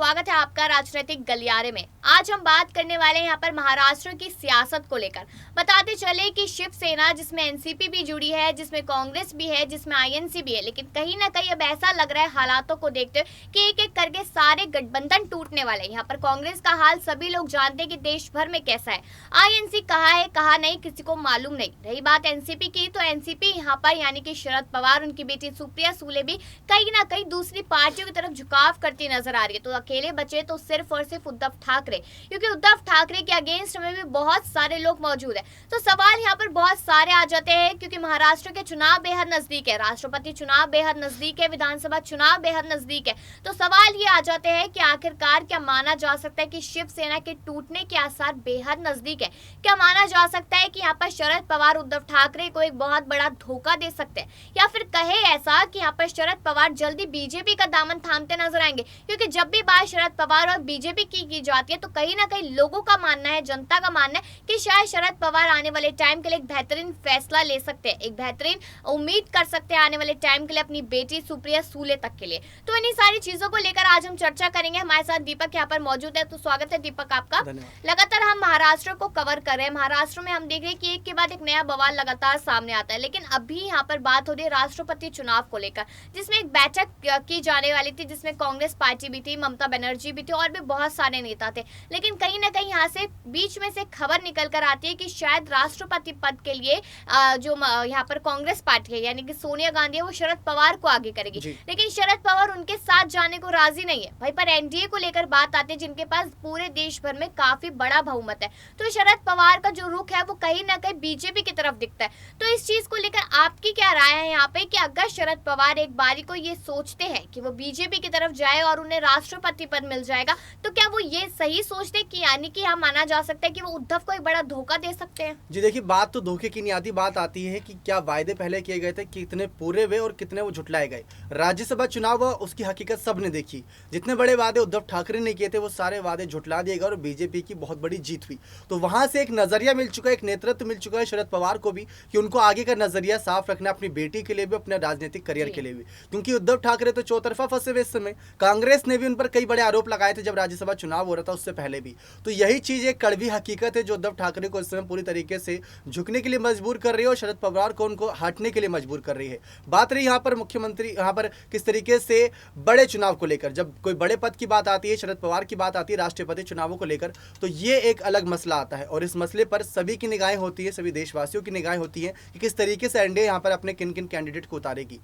स्वागत है आपका राजनीतिक गलियारे में। आज हम बात करने वाले हैं यहाँ पर महाराष्ट्र की सियासत को लेकर। बताते चले कि शिवसेना जिसमें एनसीपी भी जुड़ी है, जिसमें कांग्रेस भी है, जिसमें आईएनसी भी है, लेकिन कहीं ना कहीं अब ऐसा लग रहा है हालातों को देखते हुए कि एक एक करके सारे गठबंधन टूटने वाले हैं। यहाँ पर कांग्रेस का हाल सभी लोग जानते हैं कि देश भर में कैसा है। आईएनसी कहा है कहा नहीं, किसी को मालूम नहीं। रही बात एनसीपी की, तो एनसीपी यहाँ पर यानी कि शरद पवार, उनकी बेटी सुप्रिया सुले भी कहीं ना कहीं दूसरी पार्टियों की तरफ झुकाव करती नजर आ रही है। तो अकेले बचे तो सिर्फ और सिर्फ उद्धव ठाकरे, क्योंकि उद्धव ठाकरे के अगेंस्ट में भी बहुत सारे लोग मौजूद है। तो सवाल यहाँ पर बहुत सारे आ जाते हैं, क्योंकि महाराष्ट्र के चुनाव बेहद नजदीक है, राष्ट्रपति चुनाव बेहद नजदीक है, विधानसभा चुनाव बेहद नजदीक है। तो सवाल ये आ जाते हैं कि आखिरकार क्या माना जा सकता है कि शिवसेना के टूटने के आसार बेहद नजदीक है? क्या माना जा सकता है कि यहाँ पर शरद पवार उद्धव ठाकरे को एक बहुत बड़ा धोखा दे सकते हैं, या फिर कहे ऐसा कि यहाँ पर शरद पवार जल्दी बीजेपी का दामन थामते नजर आएंगे? क्योंकि जब भी बात शरद पवार और बीजेपी की जाती है तो कहीं ना कहीं लोगों का मानना है, जनता का मानना है कि शायद शरद पवार आने वाले टाइम के लिए एक बेहतरीन फैसला ले सकते हैं, एक बेहतरीन उम्मीद कर सकते हैं आने वाले टाइम के लिए अपनी बेटी सुप्रिया सुले तक के लिए। तो इन्हीं सारी चीजों को लेकर आज हम चर्चा करेंगे। हमारे साथ दीपक यहाँ पर मौजूद है, तो स्वागत है दीपक आपका। लगातार हम महाराष्ट्र को कवर कर रहे हैं। महाराष्ट्र में हम देख रहे हैं कि एक के बाद एक नया बवाल लगातार सामने आता है, लेकिन अभी यहाँ पर बात हो रही है राष्ट्रपति चुनाव को लेकर, जिसमें एक बैठक की जाने वाली थी, जिसमें कांग्रेस पार्टी भी थी, ममता बनर्जी भी थी और भी बहुत सारे नेता थे। लेकिन कहीं ना कहीं यहाँ से बीच में से खबर निकल कर आती है कि शायद राष्ट्रपति पद के लिए जो यहाँ पर कांग्रेस पार्टी है यानी कि सोनिया गांधी है, वो शरद पवार को आगे करेगी। लेकिन शरद पवार उनके साथ जाने को राजी नहीं है। वहीं पर एनडीए को लेकर बात आती है, जिनके पास पूरे देश भर में काफी बड़ा बहुमत है। तो शरद पवार का जो रुख है वो कहीं ना कहीं बीजेपी की तरफ दिखता है। तो इस चीज को लेकर आपकी क्या राय है यहाँ पे कि अगर शरद पवार एक बारी को ये सोचते हैं कि वो बीजेपी की तरफ जाए और उन्हें राष्ट्रपति पद मिल जाएगा, तो क्या वो ये सही सोचते हैं कि यानी कि हम माना जा सकता है कि वो उद्धव को एक बड़ा धोखा दे सकते हैं? जी देखिए, बात तो धोखे की नहीं आती, बात आती है कि क्या वायदे पहले किए गए थे, कितने पूरे हुए और कितने वो झुटलाए गए। राज्यसभा चुनाव उसकी हकीकत सबने देखी। जितने बड़े वादे उद्धव ठाकरे ने किए थे वो सारे वादे झुटला दिए गए और बीजेपी की बहुत बड़ी जीत हुई। तो वहां से एक नजरिया मिल चुका है, एक नेतृत्व मिल चुका है शरद पवार को भी कि उनको आगे का नजरिया साफ रखना, अपनी बेटी के लिए भी, अपने राजनीतिक करियर के लिए भी। क्योंकि उद्धव ठाकरे तो चौतरफा फंसे हुए इस समय। कांग्रेस ने भी उन पर कई बड़े आरोप लगाए थे जब राज्यसभा चुनाव हो रहा था, उससे पहले भी। तो यही चीज एक कड़वी हकीकत है जो उद्धव ठाकरे को इस समय पूरी तरीके से झुकने के लिए मजबूर कर रही है और शरद पवार को उनको हटने के लिए मजबूर कर रही है। बात रही यहाँ पर मुख्यमंत्री, यहाँ पर किस तरीके से बड़े चुनाव को लेकर, जब कोई बड़े पद की बात आती है, शरद पवार की बात आती है राष्ट्रपति चुनावों को लेकर, तो ये एक अलग मसला आता है और इस मसले पर सभी की निगाहें होती है, सभी देशवासियों की निगाहें होती है कि किस तरीके से एनडीए यहाँ पर अपने किन किन कैंडिडेट को उतारेगी।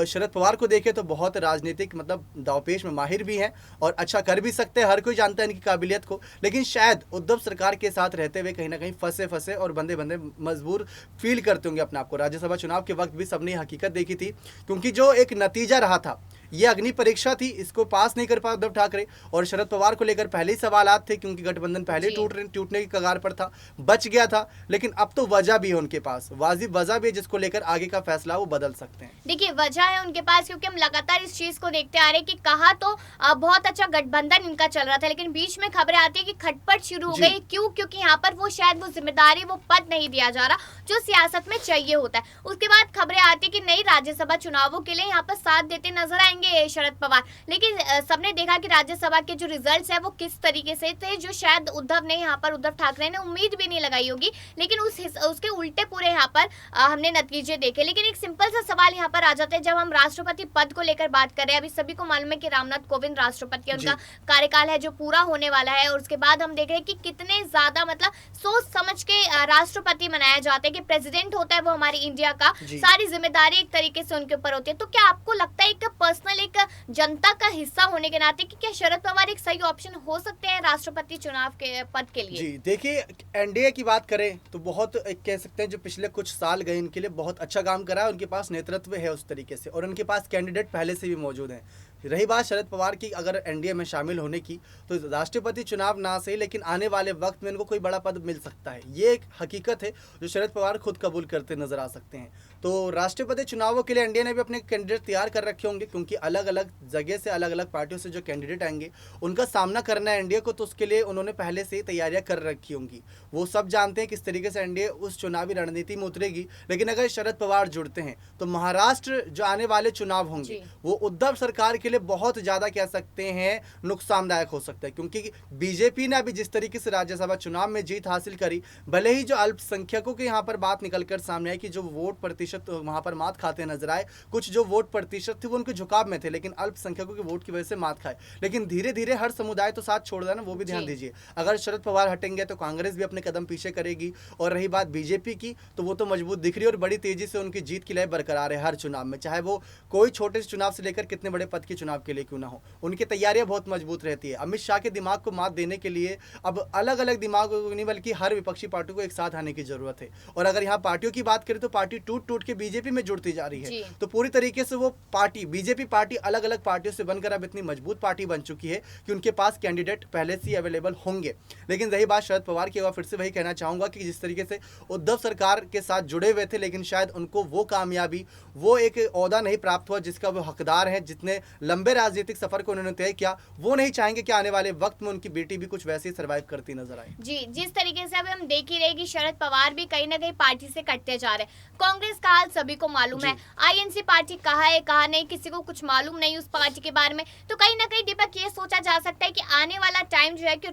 शरद पवार को देखें तो बहुत राजनीतिक मतलब दावपेच में माहिर भी हैं और अच्छा कर भी सकते हैं, हर कोई जानता है इनकी काबिलियत को। लेकिन शायद उद्धव सरकार के साथ रहते हुए कहीं ना कहीं फंसे और बंदे मजबूर फील करते होंगे अपने आप को। राज्यसभा चुनाव के वक्त भी सबने हकीकत देखी थी, क्योंकि जो एक नतीजा रहा था ये अग्नि परीक्षा थी, इसको पास नहीं कर पाए उद्धव ठाकरे। और शरद पवार को लेकर पहले ही सवालात थे, क्योंकि गठबंधन पहले टूटने की कगार पर था, बच गया था। लेकिन अब तो वजह भी है उनके पास, वाजिब वजह भी है जिसको लेकर आगे का फैसला वो बदल सकते हैं। देखिए, वजह है उनके पास, क्योंकि हम लगातार इस चीज को देखते आ रहे हैं कि कहा तो बहुत अच्छा गठबंधन इनका चल रहा था, लेकिन बीच में खबरें आती है कि खटपट शुरू हो गई। क्यों? क्योंकि यहाँ पर वो शायद वो जिम्मेदारी, वो पद नहीं दिया जा रहा जो सियासत में चाहिए होता है। उसके बाद खबरें आती है कि नहीं, राज्यसभा चुनावों के लिए यहाँ पर साथ देते नजर आएंगे शरद पवार। लेकिन सबने देखा कि राज्यसभा के जो रिजल्ट्स है वो किस तरीके से थे, जो शायद उद्धव ठाकरे ने उम्मीद भी नहीं लगाई होगी। लेकिन उसके उल्टे पूरे यहाँ पर हमने नतीजे देखे। लेकिन एक सिंपल सा सवाल यहाँ पर आ जाता है, जब हम राष्ट्रपति पद को लेकर बात कर रहे हैं, अभी सभी को मालूम है कि रामनाथ कोविंद राष्ट्रपति है, उनका कार्यकाल है जो पूरा होने वाला है। और उसके बाद हम देख रहे हैं कि कितने ज्यादा मतलब सोच समझ के राष्ट्रपति बनाया जाता है, कि प्रेसिडेंट होता है वो हमारी इंडिया का, सारी जिम्मेदारी एक तरीके से उनके ऊपर होती है। तो क्या आपको लगता है एक पर्सनल, एक जनता का हिस्सा होने के नाते कि क्या शरद पवार एक सही ऑप्शन हो सकते हैं राष्ट्रपति चुनाव के पद के लिए? जी देखिए, एनडीए की बात करें तो बहुत कह सकते हैं जो पिछले कुछ साल गए इनके लिए बहुत अच्छा काम करा है, उनके पास नेतृत्व है उस तरीके से, और उनके पास कैंडिडेट पहले से भी मौजूद हैं। रही बात शरद पवार की, अगर एनडीए में शामिल होने की, तो राष्ट्रपति चुनाव ना सही लेकिन आने वाले वक्त में इनको कोई बड़ा पद मिल सकता है। ये एक हकीकत है जो शरद पवार खुद कबूल करते नजर आ सकते हैं। तो राष्ट्रपति चुनावों के लिए एनडीए ने भी अपने कैंडिडेट तैयार कर रखे होंगे, क्योंकि अलग अलग जगह से, अलग अलग पार्टियों से जो कैंडिडेट आएंगे उनका सामना करना है एनडीए को, तो उसके लिए उन्होंने पहले से ही तैयारियां कर रखी होंगी। वो सब जानते हैं किस तरीके से एनडीए उस चुनावी रणनीति में उतरेगी। लेकिन अगर शरद पवार जुड़ते हैं तो महाराष्ट्र जो आने वाले चुनाव होंगे वो उद्धव सरकार के लिए बहुत ज़्यादा कह सकते हैं नुकसानदायक हो सकता है, क्योंकि बीजेपी ने अभी जिस तरीके से राज्यसभा चुनाव में जीत हासिल करी, भले ही जो अल्पसंख्यकों के यहाँ पर बात निकलकर सामने आई कि जो वोट प्रतिशत वहाँ पर मात खाते नजर आए, कुछ जो वोट प्रतिशत थे वो उनके झुकाव में थे, लेकिन अल्पसंख्यकों के वोट की वजह से मात खाए। लेकिन धीरे धीरे हर समुदाय तो साथ छोड़ रहा है ना, वो भी ध्यान दीजिए। अगर शरद पवार हटेंगे तो कांग्रेस भी अपने कदम पीछे करेगी, और रही बात बीजेपी की तो वो तो मजबूत दिख रही है और बड़ी तेजी से उनकी जीत की लय बरकरार है हर चुनाव में, चाहे वो कोई छोटे से चुनाव से लेकर कितने बड़े पद के चुनाव के लिए क्यों ना हो, उनकी तैयारियां बहुत मजबूत रहती है। अमित शाह के दिमाग को मात देने के लिए अब अलग अलग दिमाग नहीं बल्कि हर विपक्षी पार्टी को एक साथ आने की जरूरत है। और अगर यहाँ पार्टियों की बात करें तो पार्टी टूट टूट के बीजेपी में जुड़ती जा रही है, तो पूरी तरीके से वो पार्टी बीजेपी पार्टी अलग अलग पार्टियों से बनकर अब इतनी मजबूत पार्टी बन चुकी है कि उनके पास कैंडिडेट पहले से ही अवेलेबल होंगे। लेकिन रही बात शरद पवार की, फिर से वही कहना चाहूंगा कि जिस तरीके से उद्धव सरकार के साथ जुड़े हुए थे, लेकिन शायद उनको वो कामयाबी, वो एक ओहदा नहीं प्राप्त हुआ जिसका वो हकदार है। जितने लंबे राजनीतिक सफर को उन्होंने तय किया, वो नहीं चाहेंगे कि आने वाले वक्त में उनकी बेटी भी कुछ वैसे ही सर्वाइव करती नजर आए। जी, जिस तरीके से अब हम देख ही रहे कि शरद पवार भी कहीं ना कहीं पार्टी से कटते जा रहे हैं। कांग्रेस का हाल सभी को मालूम है, आईएनसी पार्टी कहाँ है कहाँ नहीं, किसी को कुछ मालूम नहीं उस पार्टी के बारे में। तो कहीं ना कहीं दीपक ये सोचा जा सकता है कि आने वाला टाइम जो है कि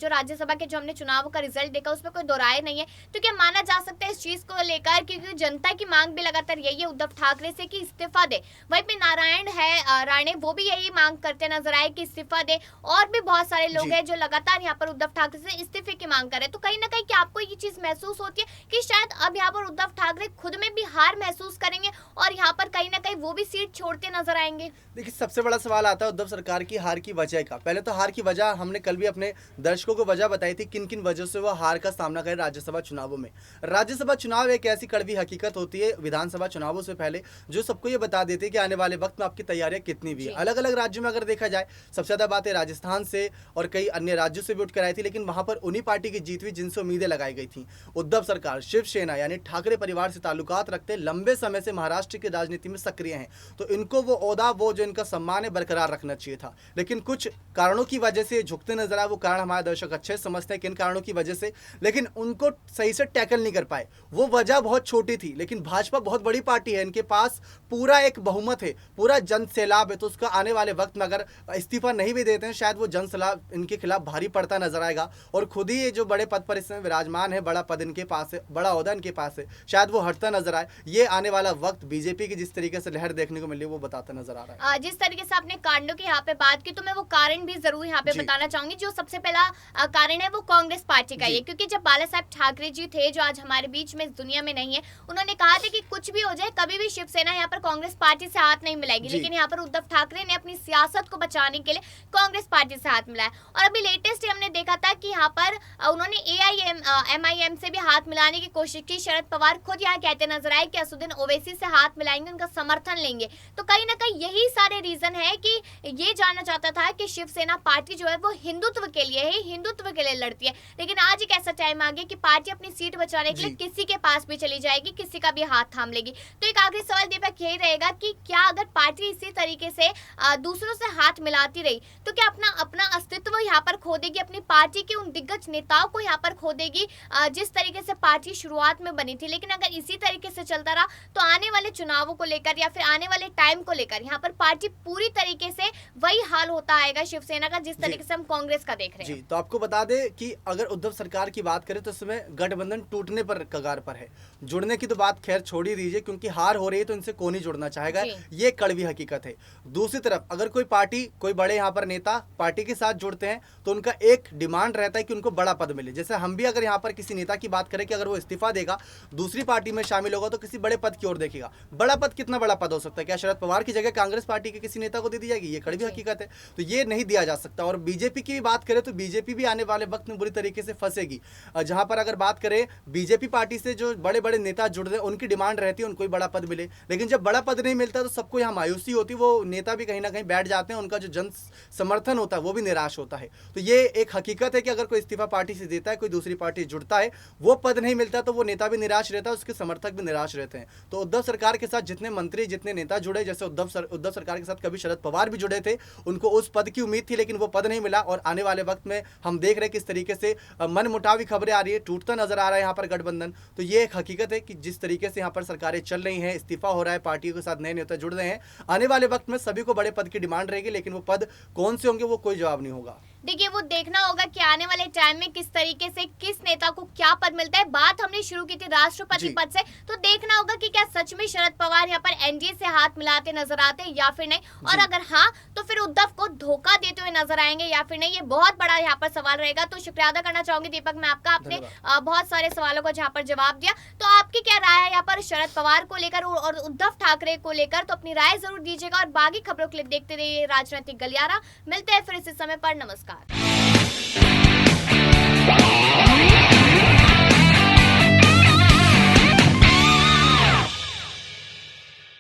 राज्यसभा के जो हमने चुनाव का रिजल्ट देखा उसमें कोई दो राय नहीं है, तो क्या माना जा सकता है इस चीज को लेकर, क्योंकि जनता की मांग भी लगातार यही है उद्धव ठाकरे से कि इस्तीफा दे। वहीं पे नारायण है राणे, वो भी यही मांग करते नजर आए कि इस्तीफा दे, और भी बहुत सारे लोग हैं जो लगातार यहाँ पर उद्धव ठाकरे से इस्तीफे की मांग कर रहे हैं। तो कहीं ना कहीं क्या आपको ये चीज महसूस होती है कि शायद अब यहाँ पर उद्धव ठाकरे खुद में भी हार महसूस करेंगे और यहाँ पर कहीं ना कहीं वो भी सीट छोड़ते नजर आएंगे? देखिए, सबसे बड़ा सवाल आता है उद्धव सरकार की हार की वजह का। पहले तो हार की वजह हमने कल भी अपने दर्शकों को वजह बताई थी, किन किन वजह से वो हार का सामना करे राज्यसभा चुनावों में। राज्यसभा चुनाव एक ऐसी कड़वी हकीकत होती है विधानसभा चुनावों से पहले, जो सबको ये बता देती है कि आने वाले वक्त में आपकी तैयारियां कितनी भी है। अलग अलग राज्यों में अगर देखा जाए, सबसे ज्यादा बातें राजस्थान से और कई अन्य राज्यों से भी उठकर आई थी, लेकिन वहां पर उन्हीं पार्टी की जीत हुई जिनसे उम्मीदें लगाई गई थी। उद्धव सरकार शिवसेना यानी ठाकरे परिवार से ताल्लुकात रखते, लंबे समय से महाराष्ट्र की राजनीति में सक्रिय हैं, तो इनको वो ओहदा, वो जो इनका सम्मान है, बरकरार रखना चाहिए था। लेकिन कुछ कारणों की वजह से झुकते नजर आए। वो कारण हमारे दर्शक अच्छे समझते हैं किन कारणों की वजह से, लेकिन उनको सही से टैकल नहीं कर पाए। वो वजह बहुत छोटी थी, लेकिन भाजपा बहुत बड़ी पार्टी है, इनके पास पूरा एक बहुमत है, पूरा जन सैलाब है, तो उसका आने वाले वक्त में अगर इस्तीफा नहीं भी देते हैं, शायद वो जन सैलाब इनके खिलाफ भारी पड़ता नजर आएगा। और खुद ही ये जो बड़े पद पर इसमें विराजमान है, बड़ा पद इनके पास है, बड़ा ओहदा इनके पास है, शायद वो हटता नजर आए। ये आने वाला वक्त बीजेपी की जिस तरीके से लहर देखने को मिली वो बताता नजर आ रहा है। जिस तरीके से आपने कारणों की यहाँ पे बात की, तो मैं वो कारण भी जरूर यहाँ पे बताना चाहूंगी। जो सबसे पहला कारण है वो कांग्रेस पार्टी का ही है, क्योंकि जब बाला साहब ठाकरे जी थे, जो आज हमारे बीच में इस दुनिया में नहीं है, उन्होंने कहा था कि कुछ भी हो जाए, कभी भी शिवसेना यहाँ पर कांग्रेस पार्टी से हाथ नहीं मिलाएगी। लेकिन यहाँ पर उद्धव ठाकरे ने अपनी सियासत को बचाने के लिए कांग्रेस पार्टी से हाथ मिलाया। और अभी लेटेस्ट हमने देखा था कि यहाँ पर उन्होंने MIM से भी हाथ मिलाने की कोशिश की। शरद पवार खुद यहाँ कहते नजर आए कि असदुद्दीन ओवैसी से हाथ मिलाएंगे, उनका समर्थन लेंगे। तो कहीं ना कहीं यही सारे रीजन है कि ये जानना चाहता था कि शिवसेना पार्टी जो है वो हिंदुत्व के लिए है, हिंदुत्व के लिए लड़ती है। लेकिन आज एक ऐसा टाइम आ गया कि पार्टी अपनी सीट बचाने के लिए किसी के पास भी चली जाएगी, किसी का भी हाथ थाम लेगी। तो एक आखिरी सवाल दीपक यही रहेगा कि क्या अगर पार्टी इसी तरीके से दूसरों से हाथ मिलाती रही, तो क्या अपना अस्तित्व यहाँ पर खो देगी, अपनी पार्टी के उन दिग्गज नेताओं को यहाँ पर खो देगी जिस तरीके से पार्टी शुरुआत में बनी थी? लेकिन अगर इसी तरीके से चलता रहा तो आने वाले चुनावों को लेकर या फिर आने वाले टाइम को लेकर यहाँ पर पार्टी पूरी तरीके से वही हाल होता आएगा शिवसेना का, जिस तरीके से हम कांग्रेस का देख रहे हैं। जी, तो आपको बता दें कि अगर उद्धव सरकार की बात करें तो इसमें गठबंधन टूटने पर कगार पर है। जुड़ने की तो बात खैर छोड़ ही दीजिए, क्योंकि हार हो रही है तो इनसे कौन ही जुड़ना चाहेगा, ये कड़वी हकीकत है। दूसरी तरफ अगर कोई पार्टी, कोई बड़े यहाँ पर नेता पार्टी के साथ जुड़ते हैं तो उनका एक डिमांड रहता है कि उनको बड़ा पद मिले। जैसे हम भी अगर यहाँ पर किसी नेता की बात करें कि अगर वो इस्तीफा देगा, दूसरी पार्टी में शामिल होगा, तो किसी बड़े पद की ओर देखेगा। बड़ा पद कितना बड़ा पद हो सकता है? क्या शरद पवार की जगह कांग्रेस पार्टी के किसी नेता को दे दी जाएगी? ये कड़वी हकीकत है, तो ये नहीं दिया जा सकता। और बीजेपी की भी बात करें तो बीजेपी भी आने वाले वक्त में बुरी तरीके से फंसेगी। जहां पर अगर बात करें बीजेपी पार्टी से जो बड़े बड़े नेता जुड़ रहे हैं, उनकी डिमांड रहती है उनको बड़ा पद मिले, लेकिन जब बड़ा पद नहीं मिलता तो सबको यहाँ मायूसी होती है, वो नेता भी कहीं ना कहीं बैठ जाते हैं, उनका जो जन समर्थन होता है वो भी निराश होता है। तो ये एक हकीकत है कि अगर कोई इस्तीफा पार्टी से देता है, कोई दूसरी पार्टी जुड़ता है, वो पद नहीं मिलता तो वो नेता भी निराश रहता है, उसके समर्थक भी निराश रहते हैं। तो उद्धव सरकार के साथ जितने मंत्री, जितने नेता जुड़े, जैसे उद्धव सरकार के साथ कभी शरद पवार भी जुड़े थे, उनको उस पद की उम्मीद थी, लेकिन वो पद नहीं मिला। और आने वाले वक्त में हम देख रहे हैं किस तरीके से मन मुटावी खबरें आ रही है, टूटता नजर आ रहा है यहाँ पर गठबंधन। तो ये एक हकीकत है कि जिस तरीके से यहाँ पर सरकारें चल रही हैं, इस्तीफा हो रहा है, पार्टियों के साथ नए नेता जुड़ रहे हैं, आने वाले वक्त में सभी को बड़े पद की डिमांड रहेगी, लेकिन वो पद कौन से होंगे वो कोई जवाब नहीं होगा। देखिए, वो देखना होगा कि आने वाले टाइम में किस तरीके से किस नेता को क्या पद मिलता है। बात हमने शुरू की थी राष्ट्रपति जी। पद से, तो देखना होगा कि क्या सच में शरद पवार यहाँ पर एनडीए से हाथ मिलाते नजर आते हैं या फिर नहीं, और जी। अगर हाँ तो फिर उद्धव को धोखा देते हुए नजर आएंगे या फिर नहीं। ये बहुत बड़ा यहाँ पर सवाल रहेगा। तो शुक्रिया अदा करना चाहूंगी दीपक मैं आपका, आपने बहुत सारे सवालों को जहाँ पर जवाब दिया। तो आपकी क्या राय है यहाँ पर शरद पवार को लेकर और उद्धव ठाकरे को लेकर? तो अपनी राय जरूर दीजिएगा और बाकी खबरों के लिए देखते रहिए राजनीतिक गलियारा। मिलते हैं फिर इसी समय पर। नमस्कार।